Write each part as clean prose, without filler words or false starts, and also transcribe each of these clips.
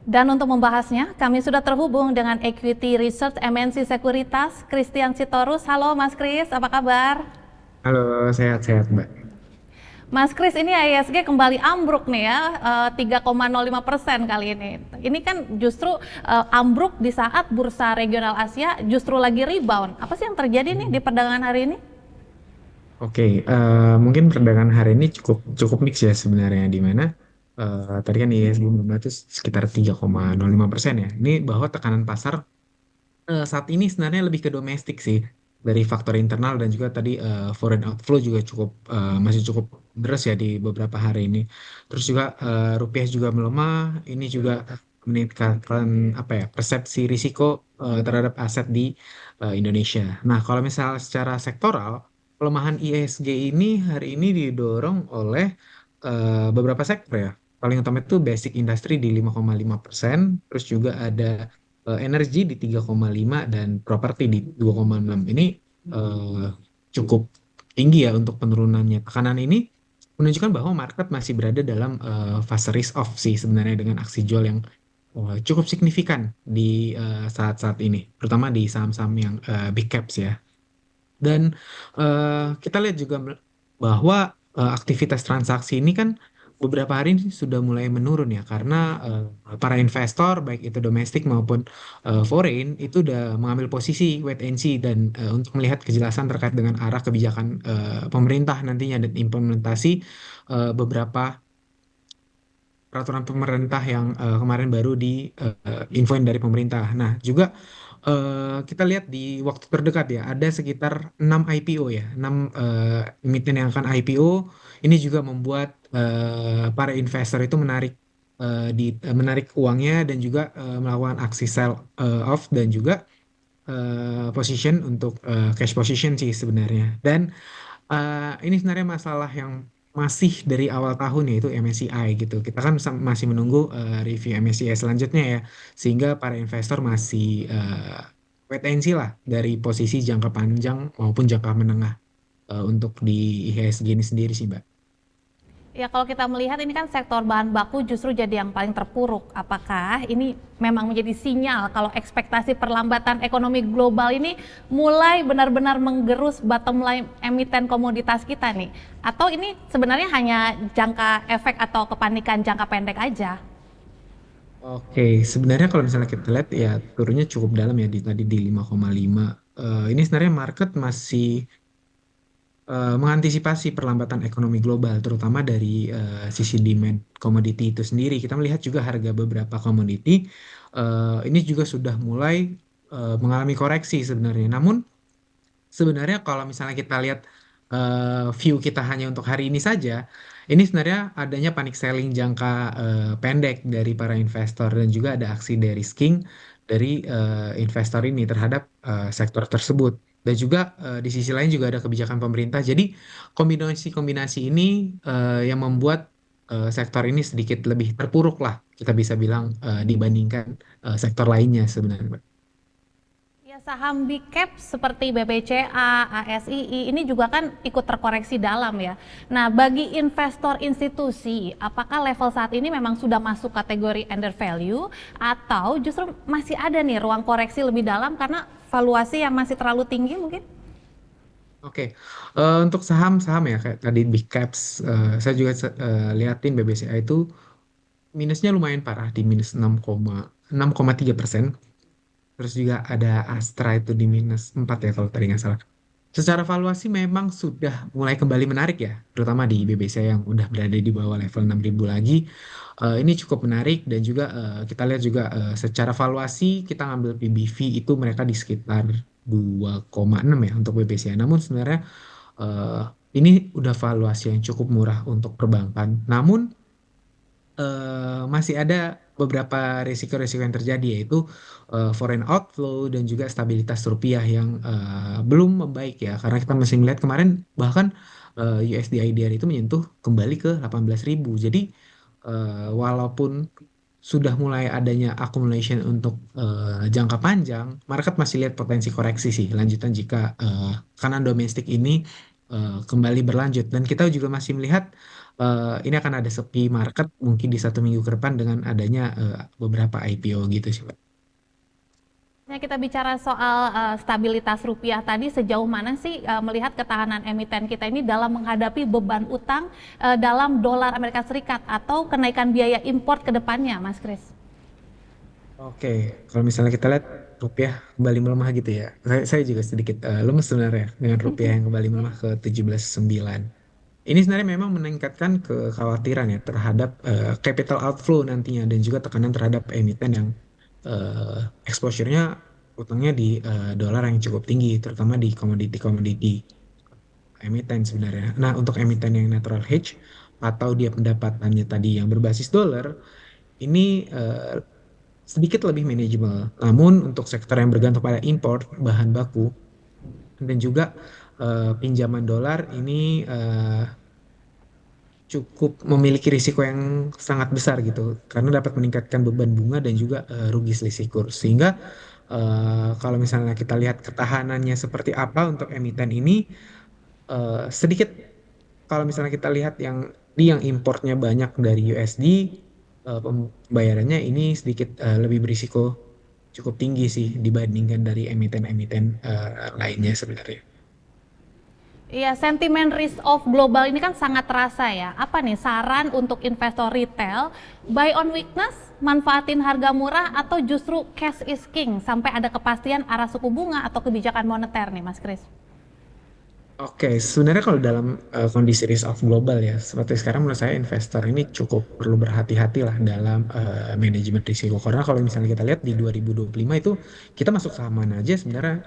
Dan untuk membahasnya, kami sudah terhubung dengan Equity Research MNC Sekuritas, Christian Sitorus. Halo Mas Kris, apa kabar? Halo, sehat-sehat Mbak. Mas Kris, ini ISG kembali ambruk nih ya, 3,05% kali ini. Ini kan justru ambruk di saat bursa regional Asia justru lagi rebound. Apa sih yang terjadi nih di perdagangan hari ini? Oke, mungkin perdagangan hari ini cukup cukup mix ya sebenarnya di mana tadi kan ISG Bloomberg itu sekitar 3,05% ya. Ini bahwa tekanan pasar saat ini sebenarnya lebih ke domestik sih dari faktor internal dan juga tadi foreign outflow juga masih cukup deras ya di beberapa hari ini. Terus juga rupiah juga melemah. Ini juga meningkatkan apa ya persepsi risiko terhadap aset di Indonesia. Nah, kalau misal secara sektoral pelemahan ISG ini hari ini didorong oleh beberapa sektor ya. Paling utama itu basic industry di 5,5%, terus juga ada energi di 3,5 dan properti di 2,6. Ini eh, cukup tinggi ya untuk penurunannya. Tekanan ini menunjukkan bahwa market masih berada dalam fase risk off sih sebenarnya dengan aksi jual yang cukup signifikan di saat-saat ini, terutama di saham-saham yang big caps ya. Dan kita lihat juga bahwa aktivitas transaksi ini kan beberapa hari ini sudah mulai menurun ya karena para investor baik itu domestik maupun foreign itu udah mengambil posisi wait and see dan untuk melihat kejelasan terkait dengan arah kebijakan pemerintah nantinya dan implementasi beberapa peraturan pemerintah yang kemarin baru infoin dari pemerintah. Nah, juga kita lihat di waktu terdekat ya, ada sekitar 6 IPO ya, 6 emiten yang akan IPO. Ini juga membuat para investor itu menarik uangnya dan juga melakukan aksi sell off dan juga position untuk cash position sih sebenarnya. Dan ini sebenarnya masalah yang masih dari awal tahun yaitu MSCI gitu. Kita kan masih menunggu review MSCI selanjutnya ya, sehingga para investor masih wait and see lah dari posisi jangka panjang maupun jangka menengah untuk di IHSG ini sendiri sih, Mbak. Ya kalau kita melihat ini kan sektor bahan baku justru jadi yang paling terpuruk. Apakah ini memang menjadi sinyal kalau ekspektasi perlambatan ekonomi global ini mulai benar-benar menggerus bottom line emiten komoditas kita nih? Atau ini sebenarnya hanya jangka efek atau kepanikan jangka pendek aja? Oke, sebenarnya kalau misalnya kita lihat ya turunnya cukup dalam ya tadi di 5,5. Ini sebenarnya market masih mengantisipasi perlambatan ekonomi global, terutama dari sisi demand komoditi itu sendiri. Kita melihat juga harga beberapa komoditi ini juga sudah mulai mengalami koreksi sebenarnya. Namun sebenarnya kalau misalnya kita lihat view kita hanya untuk hari ini saja, ini sebenarnya adanya panic selling jangka pendek dari para investor dan juga ada aksi de-risking dari investor ini terhadap sektor tersebut. Dan juga di sisi lain juga ada kebijakan pemerintah. Jadi kombinasi-kombinasi ini yang membuat sektor ini sedikit lebih terpuruk lah, kita bisa bilang dibandingkan sektor lainnya sebenarnya. Ya, saham big cap seperti BBCA, ASII ini juga kan ikut terkoreksi dalam ya. Nah, bagi investor institusi, apakah level saat ini memang sudah masuk kategori under value atau justru masih ada nih ruang koreksi lebih dalam karena valuasi yang masih terlalu tinggi mungkin? Oke, untuk saham-saham ya kayak tadi big caps, saya juga liatin BBCA itu minusnya lumayan parah di minus 6,3%. Terus juga ada Astra itu di minus 4 ya kalau tadi nggak salah. Secara valuasi memang sudah mulai kembali menarik ya, terutama di BBC yang udah berada di bawah level 6.000 lagi. Ini cukup menarik dan juga kita lihat juga secara valuasi kita ngambil PBV itu mereka di sekitar 2,6 ya untuk BBC. Namun sebenarnya eh, ini udah valuasi yang cukup murah untuk perbankan. Namun masih ada beberapa risiko-risiko yang terjadi yaitu foreign outflow dan juga stabilitas rupiah yang belum membaik ya karena kita masih melihat kemarin bahkan USD IDR itu menyentuh kembali ke 18.000. Jadi walaupun sudah mulai adanya accumulation untuk jangka panjang, market masih lihat potensi koreksi sih lanjutan jika kanan domestik ini kembali berlanjut dan kita juga masih melihat ini akan ada sepi market mungkin di 1 minggu ke depan dengan adanya beberapa IPO gitu sih, Pak. Nah, kita bicara soal stabilitas rupiah tadi, sejauh mana sih melihat ketahanan emiten kita ini dalam menghadapi beban utang dalam dolar Amerika Serikat atau kenaikan biaya import ke depannya, Mas Kris? Oke, kalau misalnya kita lihat rupiah kembali melemah gitu ya. Saya juga sedikit lemes sebenarnya dengan rupiah yang kembali melemah ke 17,9. Ini sebenarnya memang meningkatkan kekhawatiran ya terhadap capital outflow nantinya dan juga tekanan terhadap emiten yang exposure-nya utangnya di dolar yang cukup tinggi, terutama di komoditi-komoditi emiten sebenarnya. Nah, untuk emiten yang natural hedge atau dia pendapatannya tadi yang berbasis dolar, ini sedikit lebih manageable. Namun untuk sektor yang bergantung pada impor bahan baku dan juga pinjaman dolar ini cukup memiliki risiko yang sangat besar gitu karena dapat meningkatkan beban bunga dan juga rugi selisih kurs sehingga kalau misalnya kita lihat ketahanannya seperti apa untuk emiten ini sedikit kalau misalnya kita lihat yang importnya banyak dari USD pembayarannya ini sedikit lebih berisiko cukup tinggi sih dibandingkan dari emiten-emiten lainnya sebenarnya. Iya, sentimen risk off global ini kan sangat terasa ya. Apa nih saran untuk investor retail, buy on weakness, manfaatin harga murah, atau justru cash is king sampai ada kepastian arah suku bunga atau kebijakan moneter nih, Mas Kris? Oke, sebenarnya kalau dalam kondisi risk off global ya, seperti sekarang menurut saya investor ini cukup perlu berhati-hati lah dalam manajemen risiko. Karena kalau misalnya kita lihat di 2025 itu kita masuk saham mana aja sebenarnya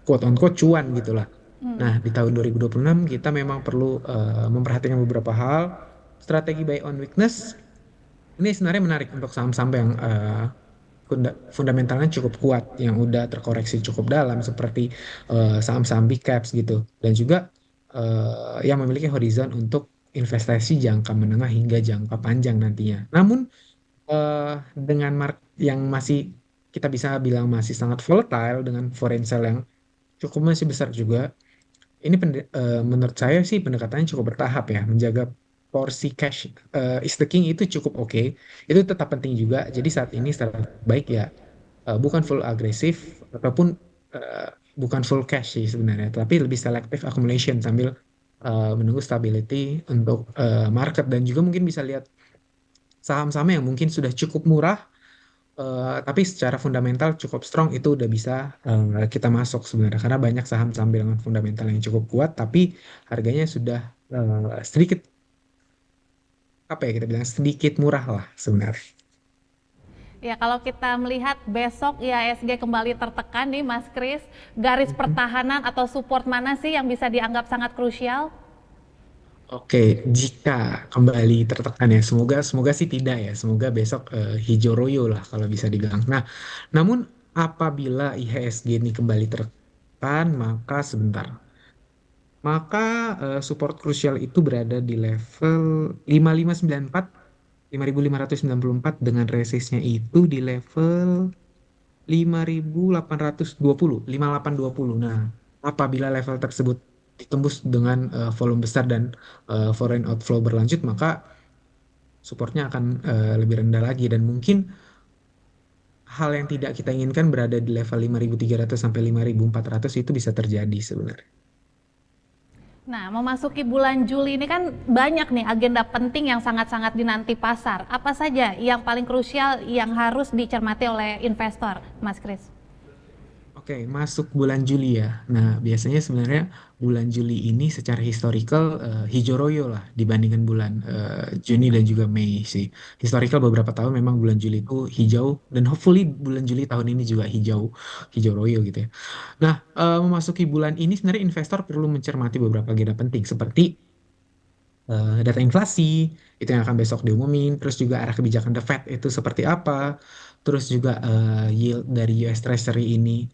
quote on quote cuan gitu lah. Nah, di tahun 2026 kita memang perlu memperhatikan beberapa hal. Strategi buy on weakness ini sebenarnya menarik untuk saham-saham yang fundamentalnya cukup kuat, yang udah terkoreksi cukup dalam seperti saham-saham big caps gitu, dan juga yang memiliki horizon untuk investasi jangka menengah hingga jangka panjang nantinya. Namun dengan market yang masih kita bisa bilang masih sangat volatile dengan foreign sale yang cukup masih besar juga, ini menurut saya sih pendekatannya cukup bertahap ya, menjaga porsi cash is the king itu cukup oke. Itu tetap penting juga. Jadi saat ini secara baik ya bukan full agresif ataupun eh, bukan full cash sih sebenarnya, tapi lebih selective accumulation sambil menunggu stability untuk market dan juga mungkin bisa lihat saham-saham yang mungkin sudah cukup murah tapi secara fundamental cukup strong itu udah bisa kita masuk sebenarnya karena banyak saham-saham dengan fundamental yang cukup kuat tapi harganya sudah sedikit apa ya kita bilang sedikit murah lah sebenarnya. Ya, kalau kita melihat besok IHSG kembali tertekan nih, Mas Kris, garis pertahanan atau support mana sih yang bisa dianggap sangat krusial? Oke, jika kembali tertekan ya, semoga semoga sih tidak ya, semoga besok hijau royo lah kalau bisa dibilang. Nah, namun apabila IHSG ini kembali tertekan, maka sebentar, maka support krusial itu berada di level 5594, 5594 dengan resistnya itu di level 5820, 5820. Nah, apabila level tersebut ditembus dengan volume besar dan foreign outflow berlanjut, maka supportnya akan lebih rendah lagi dan mungkin hal yang tidak kita inginkan berada di level 5300 sampai 5400 itu bisa terjadi sebenarnya. Nah, memasuki bulan Juli ini kan banyak nih agenda penting yang sangat-sangat dinanti pasar. Apa saja yang paling krusial yang harus dicermati oleh investor, Mas Kris? Oke, masuk bulan Juli ya. Nah, biasanya sebenarnya bulan Juli ini secara historical hijau royo lah dibandingkan bulan Juni dan juga Mei sih. Historical beberapa tahun memang bulan Juli itu hijau dan hopefully bulan Juli tahun ini juga hijau hijau royo gitu ya. Nah, memasuki bulan ini sebenarnya investor perlu mencermati beberapa agenda penting seperti data inflasi itu yang akan besok diumumin, terus juga arah kebijakan The Fed itu seperti apa, terus juga yield dari US Treasury ini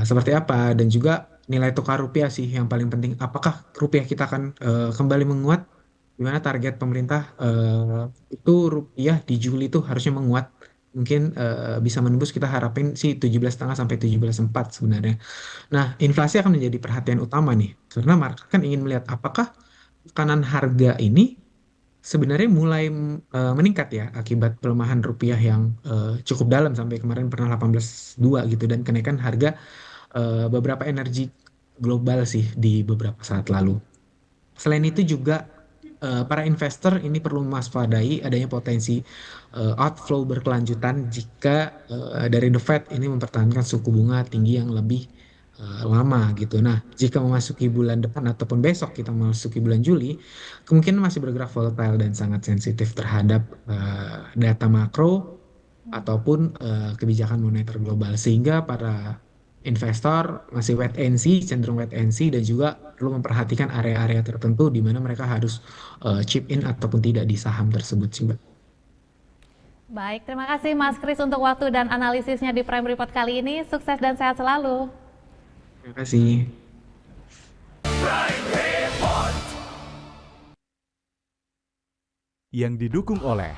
seperti apa, dan juga nilai tukar rupiah sih yang paling penting. Apakah rupiah kita akan kembali menguat? Di mana target pemerintah itu rupiah di Juli itu harusnya menguat. Mungkin bisa menembus kita harapin sih 17,5 sampai 17,4 sebenarnya. Nah, inflasi akan menjadi perhatian utama nih, karena market kan ingin melihat apakah tekanan harga ini sebenarnya mulai meningkat ya akibat pelemahan rupiah yang cukup dalam sampai kemarin pernah 18,2 gitu dan kenaikan harga beberapa energi global sih di beberapa saat lalu. Selain itu juga para investor ini perlu mewaspadai adanya potensi outflow berkelanjutan jika dari The Fed ini mempertahankan suku bunga tinggi yang lebih lama gitu. Nah, jika memasuki bulan depan ataupun besok kita memasuki bulan Juli, kemungkinan masih bergerak volatile dan sangat sensitif terhadap data makro ataupun kebijakan moneter global sehingga para investor masih wait and see, cenderung wait and see dan juga perlu memperhatikan area-area tertentu di mana mereka harus chip in ataupun tidak di saham tersebut sih, Mbak. Baik, terima kasih Mas Kris untuk waktu dan analisisnya di Prime Report kali ini. Sukses dan sehat selalu. Terima kasih. Yang didukung oleh